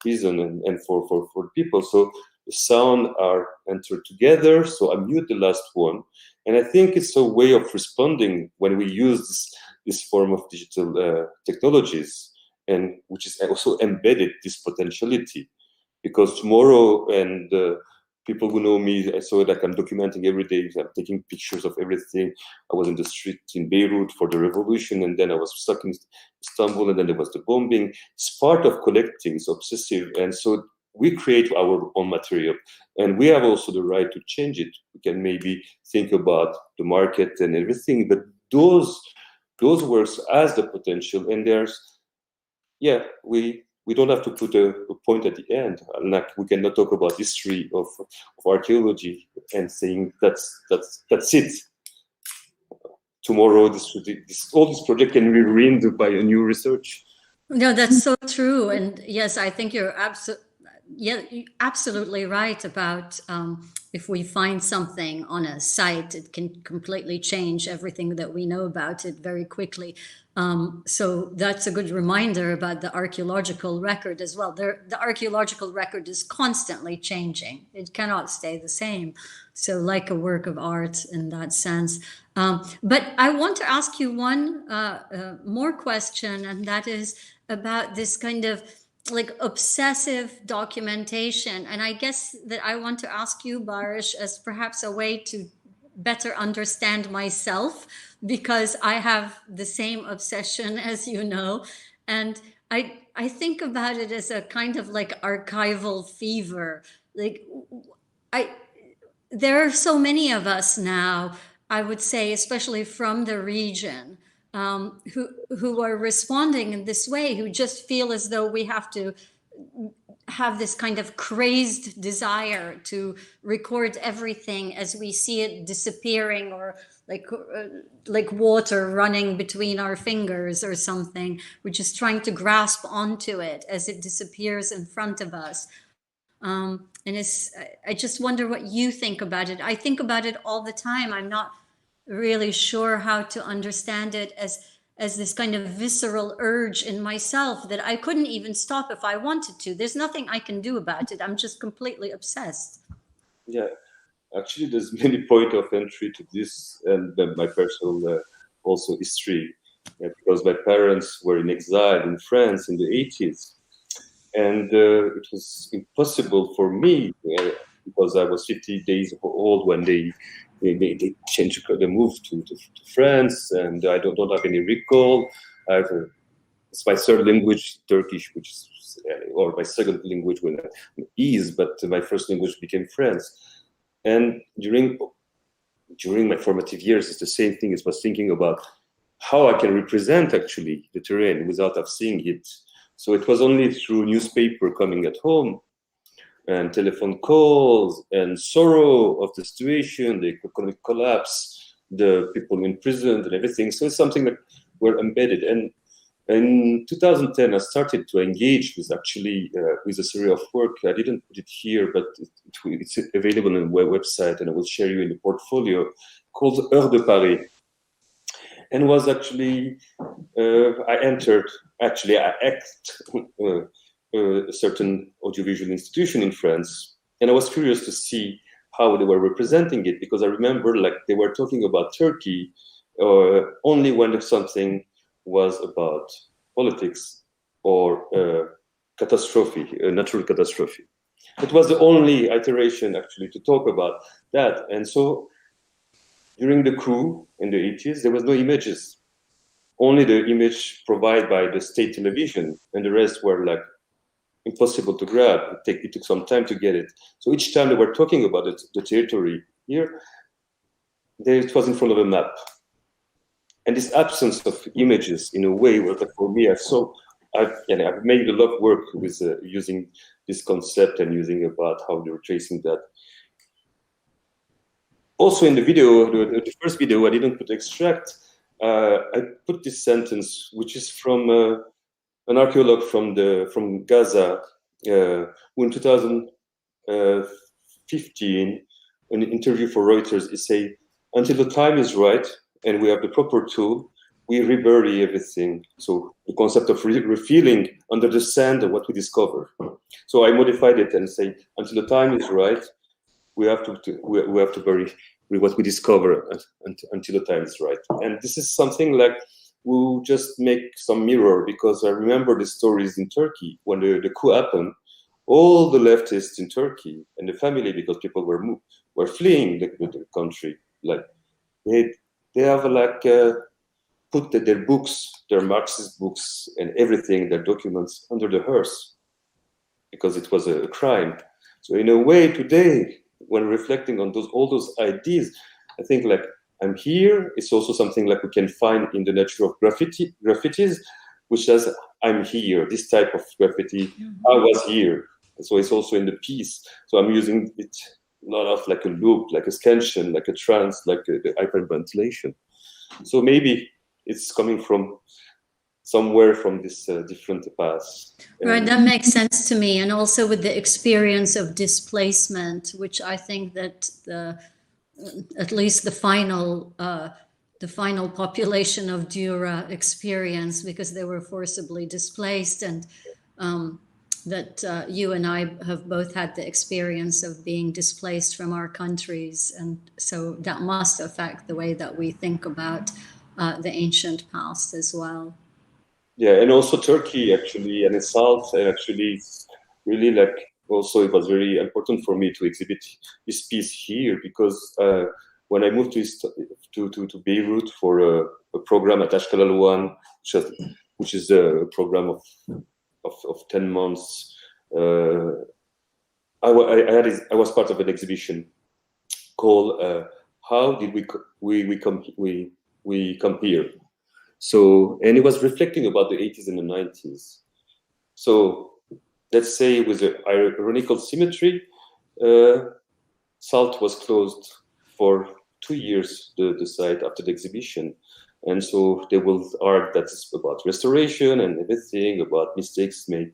reason and for people. So the sound are entered together. So I mute the last one. And I think it's a way of responding when we use this form of digital technologies, and which is also embedded this potentiality. Because tomorrow, and people who know me, I saw that I'm documenting every day. I'm taking pictures of everything. I was in the street in Beirut for the revolution, and then I was stuck in Istanbul, and then there was the bombing. It's part of collecting. It's obsessive, and so we create our own material, and we have also the right to change it. We can maybe think about the market and everything, but those works has the potential, and we don't have to put a point at the end. Like we cannot talk about history of archaeology and saying that's it. Tomorrow, all this project can be ruined by a new research. No, that's so true. And yes, I think you're absolutely right about if we find something on a site, it can completely change everything that we know about it very quickly. So that's a good reminder about the archaeological record as well. The archaeological record is constantly changing. It cannot stay the same. So like a work of art in that sense. But I want to ask you one more question, and that is about this kind of like obsessive documentation. And I guess that I want to ask you, Barış, as perhaps a way to better understand myself, because I have the same obsession, as you know. And I think about it as a kind of like archival fever. Like there are so many of us now, I would say, especially from the region, who are responding in this way, who just feel as though we have to have this kind of crazed desire to record everything as we see it disappearing, or like water running between our fingers or something. We're just trying to grasp onto it as it disappears in front of us. And I just wonder what you think about it. I think about it all the time. I'm not really sure how to understand it as this kind of visceral urge in myself that I couldn't even stop if I wanted to. There's nothing I can do about it. I'm just completely obsessed. Yeah, actually, there's many points of entry to this, and my personal also history, because my parents were in exile in France in the 80s. And it was impossible for me, because I was 50 days old when they changed, they moved to France, and I don't have any recall. It's my third language, Turkish, which is, or my second language when but my first language became French. And during my formative years, it's the same thing. I was thinking about how I can represent actually the terrain without seeing it So it was only through newspaper coming at home and telephone calls and sorrow of the situation, the economic collapse, the people imprisoned and everything. So it's something that we're embedded. And in 2010, I started to engage with with a series of work. I didn't put it here, but it's available on the website, and I will share you in the portfolio, called Heures de Paris. And was actually, I act a certain audiovisual institution in France. And I was curious to see how they were representing it, because I remember like they were talking about Turkey only when something was about politics or catastrophe, a natural catastrophe. It was the only iteration actually to talk about that. And so during the coup in the 80s, there was no images, only the image provided by the state television, and the rest were like impossible to grab. It took some time to get it. So each time they were talking about the territory here, it was in front of a map. And this absence of images, in a way, was like for me, I've made a lot of work with using this concept and using about how they were tracing that. Also in the video, the first video, I didn't put extract. I put this sentence, which is from an archaeologist from Gaza, who in 2015, an interview for Reuters, he say, "Until the time is right and we have the proper tool, we rebury everything." So the concept of refilling under the sand of what we discover. So I modified it and say, "Until the time is right, we have to bury what we discover until the time is right." And this is something like we'll just make some mirror, because I remember the stories in Turkey when the coup happened. All the leftists in Turkey and the family, because people were fleeing the country, like they have like put their books, their Marxist books and everything, their documents under the hearse, because it was a crime. So in a way, today, when reflecting on all those ideas, I think like I'm here. It's also something like we can find in the nature of graffitis, which says I'm here. This type of graffiti, I was here. So it's also in the piece. So I'm using it a lot of like a loop, like a scansion, like a trance, like the hyperventilation. So maybe it's coming from somewhere from this different past. Right, that makes sense to me. And also with the experience of displacement, which I think that at least the final population of Dura experienced, because they were forcibly displaced, and that you and I have both had the experience of being displaced from our countries. And so that must affect the way that we think about the ancient past as well. Yeah, and also Turkey actually, and SALT, and actually really like also it was very important for me to exhibit this piece here, because when I moved to Beirut for a program at Ashkelal 1, which is a program of 10 months, I was part of an exhibition called "How Did We Come Here?" So, and it was reflecting about the 80s and the 90s. So let's say with an ironical symmetry, SALT was closed for 2 years, the site, after the exhibition. And so they will argue that it's about restoration and everything, about mistakes made,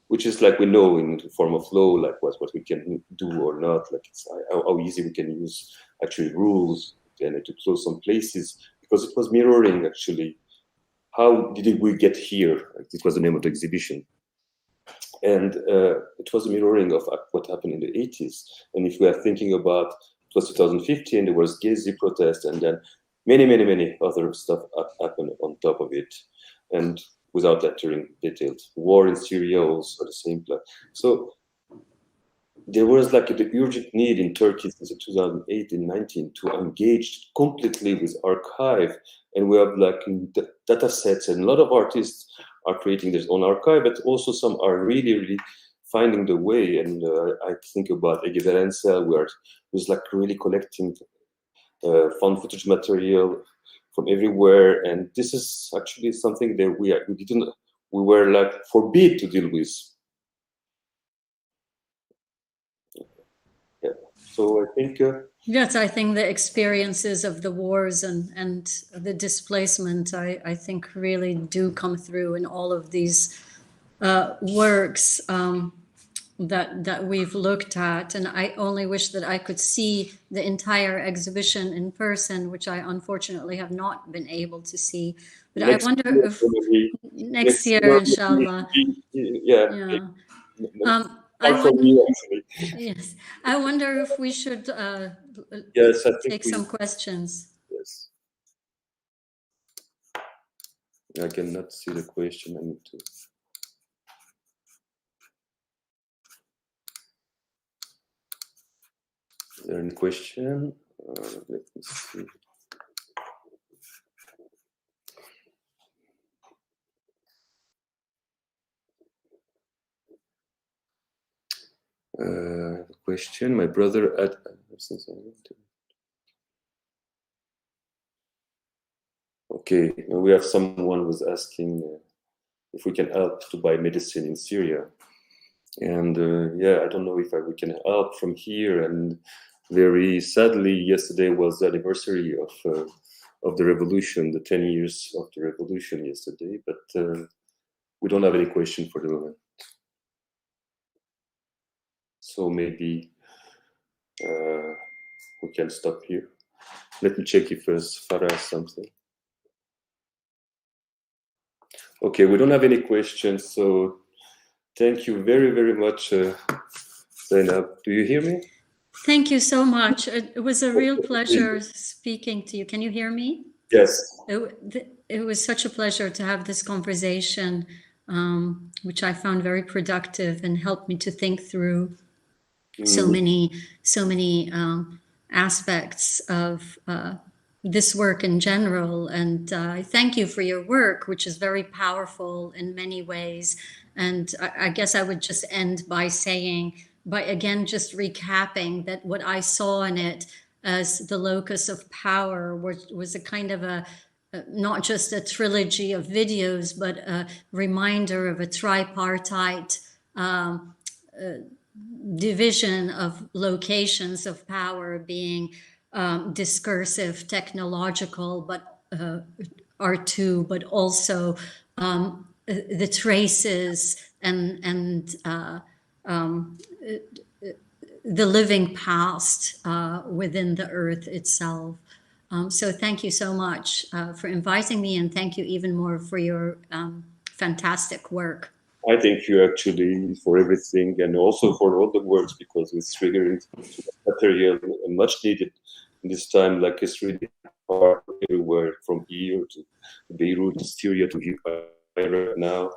which is like we know in the form of law, like what we can do or not, like it's how easy we can use actually rules and to close some places, because it was mirroring actually how did we get here. It was the name of the exhibition. And it was a mirroring of what happened in the 80s. And if we are thinking about, it was 2015, there was Gezi protest, and then many other stuff happened on top of it. And without entering details, war in Syria also the same plan. So there was like the urgent need in Turkey since 2008 and 19 to engage completely with archive. And we have like data sets, and a lot of artists are creating their own archive, but also some are really finding the way. And I think about Ege Verentsel, where it was like really collecting found footage material from everywhere. And this is actually something that we we were like forbid to deal with. Yeah. So I think. Yes, I think the experiences of the wars and the displacement, I think, really do come through in all of these works that we've looked at. And I only wish that I could see the entire exhibition in person, which I unfortunately have not been able to see. But I wonder if next year, inshallah. Yeah. I wonder, you, actually. yes, I wonder if we should yes, I think take some questions. Yes. I cannot see the question. I need to. Is there any question? Let me see. Question. My brother at. Okay, we have someone who's asking if we can help to buy medicine in Syria, and yeah, I don't know if we can help from here. And very sadly, yesterday was the anniversary of the revolution, the 10 years of the revolution yesterday. But we don't have any question for the moment, so maybe we can stop here. Let me check if Farah has something. Okay, we don't have any questions, so thank you very, very much, Zainab. Do you hear me? Thank you so much. It was a real pleasure speaking to you. Can you hear me? Yes. It was such a pleasure to have this conversation, which I found very productive and helped me to think through so many aspects of this work in general. And I thank you for your work, which is very powerful in many ways. And I guess I would just end by saying, by again just recapping that what I saw in it as the locus of power was a kind of a not just a trilogy of videos, but a reminder of a tripartite division of locations of power, being discursive, technological, but R2, but also the traces and the living past within the earth itself. So thank you so much for inviting me, and thank you even more for your fantastic work. I thank you actually for everything, and also for all the works, because it's triggering material and much needed in this time. Like it's really hard everywhere, from here to Beirut, to Syria, to here now.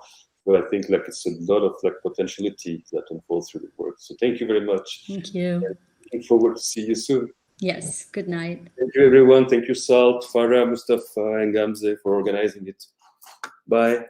But I think like it's a lot of like potentiality that unfolds through the work. So thank you very much. Thank you. And looking forward to see you soon. Yes. Good night. Thank you, everyone. Thank you, SALT, Farah, Mustafa, and Gamze for organizing it. Bye.